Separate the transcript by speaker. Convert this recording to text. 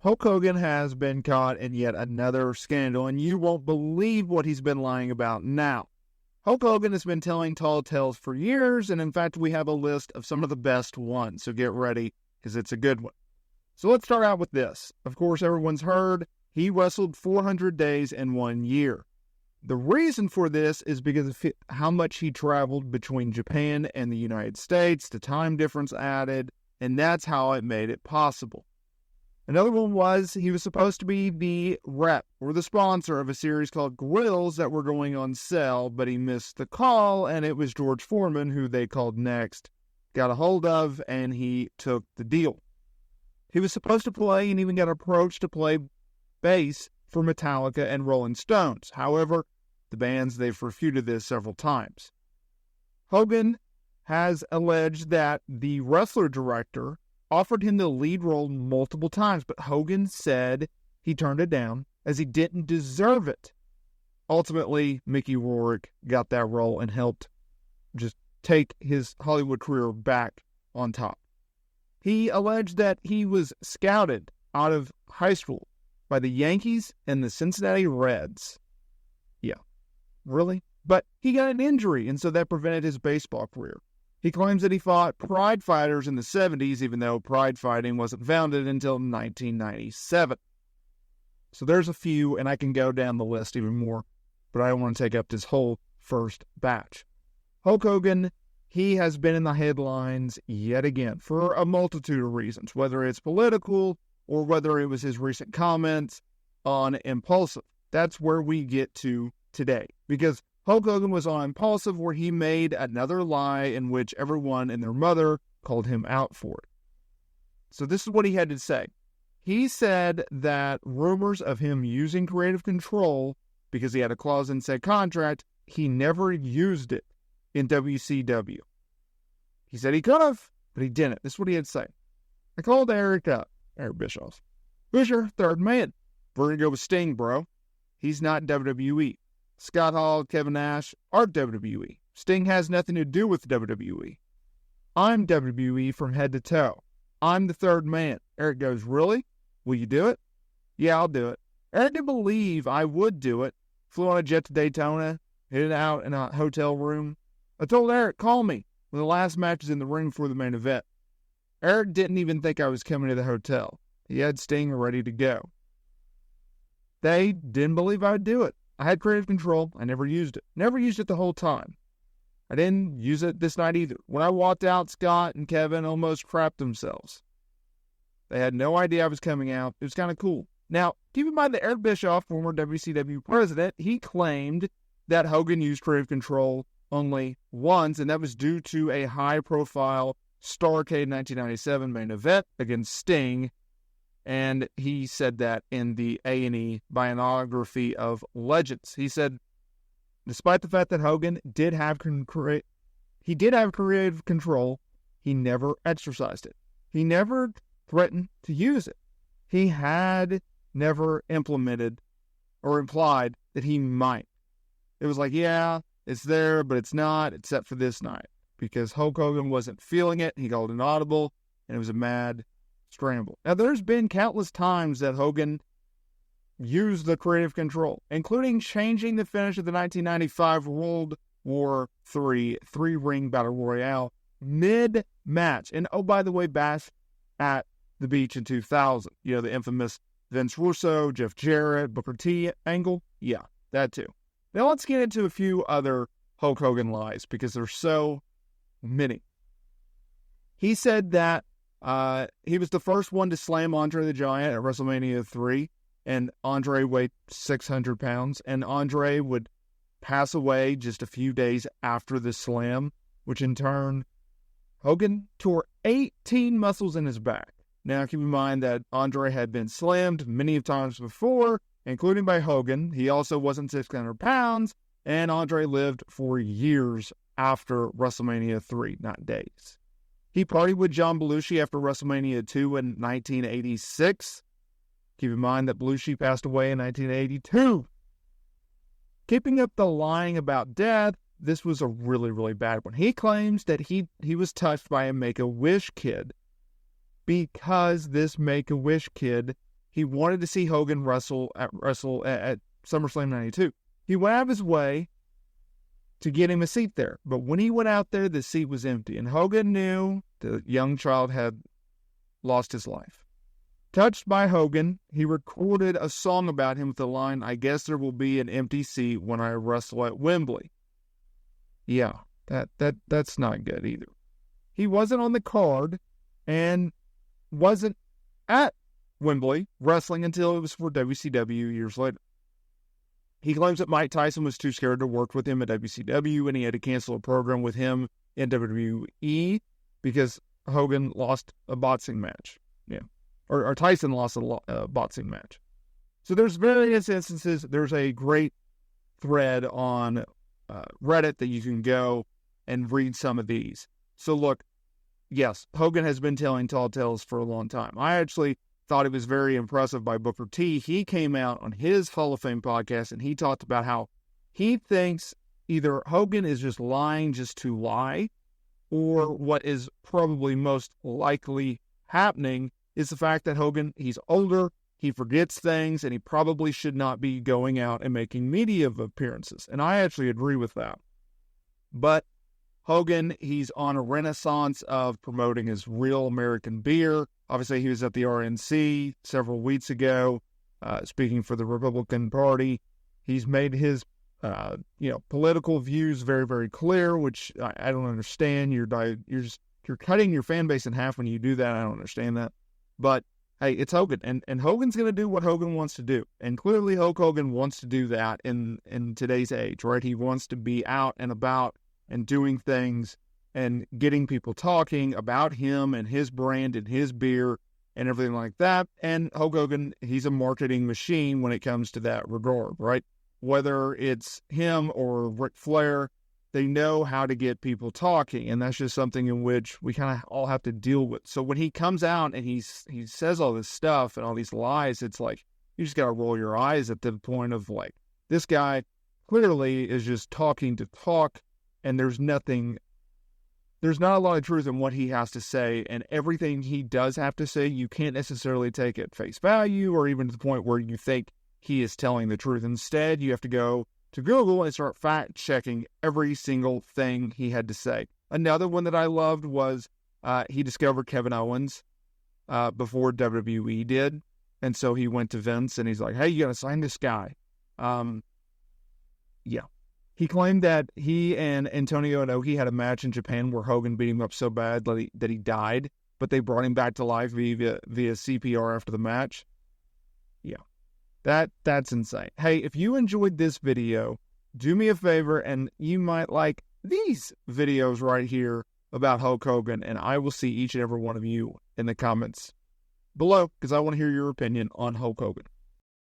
Speaker 1: Hulk Hogan has been caught in yet another scandal, and you won't believe what he's been lying about now. Hulk Hogan has been telling tall tales for years, and in fact, we have a list of some of the best ones, so get ready, because it's a good one. So let's start out with this. Of course, everyone's heard he wrestled 400 days in 1 year. The reason for this is because of how much he traveled between Japan and the United States, the time difference added, and that's how it made it possible. Another one was he was supposed to be the rep or the sponsor of a series called Grills that were going on sale, but he missed the call, and it was George Foreman, who they called next, got a hold of, and he took the deal. He was supposed to play and even got approached to play bass for Metallica and Rolling Stones. However, the bands, they've refuted this several times. Hogan has alleged that the wrestler director offered him the lead role multiple times, but Hogan said he turned it down as he didn't deserve it. Ultimately, Mickey Rourke got that role and helped just take his Hollywood career back on top. He alleged that he was scouted out of high school by the Yankees and the Cincinnati Reds. Yeah, really? But he got an injury, and so that prevented his baseball career. He claims that he fought Pride fighters in the 70s, even though Pride fighting wasn't founded until 1997. So there's a few, and I can go down the list even more, but I don't want to take up this whole first batch. Hulk Hogan, he has been in the headlines yet again for a multitude of reasons, whether it's political or whether it was his recent comments on Impulsive. That's where we get to today, because Hulk Hogan was on Impulsive, where he made another lie in which everyone and their mother called him out for it. So this is what he had to say. He said that rumors of him using creative control, because he had a clause in said contract, he never used it in WCW. He said he could have, but he didn't. This is what he had to say. I called Eric Bischoff. Fisher, third man. We're going to go with Sting, bro. He's not WWE. Scott Hall, Kevin Nash are WWE. Sting has nothing to do with WWE. I'm WWE from head to toe. I'm the third man. Eric goes, really? Will you do it? Yeah, I'll do it. Eric didn't believe I would do it. Flew on a jet to Daytona, hid it out in a hotel room. I told Eric, call me when the last match is in the ring for the main event. Eric didn't even think I was coming to the hotel. He had Sting ready to go. They didn't believe I would do it. I had creative control. I never used it. Never used it the whole time. I didn't use it this night either. When I walked out, Scott and Kevin almost crapped themselves. They had no idea I was coming out. It was kind of cool. Now, keep in mind that Eric Bischoff, former WCW president, he claimed that Hogan used creative control only once, and that was due to a high-profile Starrcade 1997 main event against Sting. And he said that in the A&E biography of Legends. He said, despite the fact that Hogan did have creative control, he never exercised it. He never threatened to use it. He had never implemented or implied that he might. It was like, yeah, it's there, but it's not, except for this night. Because Hulk Hogan wasn't feeling it. He called an audible, and it was a mad scramble. Now, there's been countless times that Hogan used the creative control, including changing the finish of the 1995 World War III three-ring battle royale mid-match. And oh, by the way, Bash at the Beach in 2000. You know, the infamous Vince Russo, Jeff Jarrett, Booker T angle. Yeah, that too. Now let's get into a few other Hulk Hogan lies, because there's so many. He said that he was the first one to slam Andre the Giant at WrestleMania 3, and Andre weighed 600 pounds, and Andre would pass away just a few days after the slam, which in turn, Hogan tore 18 muscles in his back. Now, keep in mind that Andre had been slammed many times before, including by Hogan. He also wasn't 600 pounds, and Andre lived for years after WrestleMania 3, not days. He partied with John Belushi after WrestleMania 2 in 1986. Keep in mind that Belushi passed away in 1982. Keeping up the lying about death, this was a really, really bad one. He claims that he was touched by a Make-A-Wish kid because this Make-A-Wish kid he wanted to see Hogan wrestle at SummerSlam 92. He went out of his way to get him a seat there. But when he went out there, the seat was empty. And Hogan knew the young child had lost his life. Touched by Hogan, he recorded a song about him with the line, "I guess there will be an empty seat when I wrestle at Wembley." Yeah, that's not good either. He wasn't on the card and wasn't at Wembley wrestling until it was for WCW years later. He claims that Mike Tyson was too scared to work with him at WCW and he had to cancel a program with him in WWE because Hogan lost a boxing match. Yeah. Or Tyson lost a boxing match. So there's various instances. There's a great thread on Reddit that you can go and read some of these. So look, yes, Hogan has been telling tall tales for a long time. I actually thought it was very impressive by Booker T. He came out on his Hall of Fame podcast and he talked about how he thinks either Hogan is just lying just to lie, or what is probably most likely happening is the fact that Hogan, he's older, he forgets things, and he probably should not be going out and making media appearances. And I actually agree with that. But Hogan, he's on a renaissance of promoting his real American beer. Obviously, he was at the RNC several weeks ago, speaking for the Republican Party. He's made his, political views very, very clear, which I don't understand. You're cutting your fan base in half when you do that. I don't understand that. But hey, it's Hogan, and Hogan's going to do what Hogan wants to do. And clearly Hulk Hogan wants to do that in today's age, right? He wants to be out and about and doing things and getting people talking about him and his brand and his beer and everything like that. And Hulk Hogan, he's a marketing machine when it comes to that regard, right? Whether it's him or Ric Flair, they know how to get people talking, and that's just something in which we kind of all have to deal with. So when he comes out and he says all this stuff and all these lies, it's like you just got to roll your eyes at the point of like, this guy clearly is just talking to talk, and there's not a lot of truth in what he has to say, and everything he does have to say, you can't necessarily take at face value or even to the point where you think he is telling the truth. Instead, you have to go to Google and start fact-checking every single thing he had to say. Another one that I loved was he discovered Kevin Owens before WWE did. And so he went to Vince and he's like, hey, you got to sign this guy. Yeah. He claimed that he and Antonio Inoki had a match in Japan where Hogan beat him up so bad that he died, but they brought him back to life via CPR after the match. Yeah. That's insane. Hey, if you enjoyed this video, do me a favor and you might like these videos right here about Hulk Hogan, and I will see each and every one of you in the comments below because I want to hear your opinion on Hulk Hogan.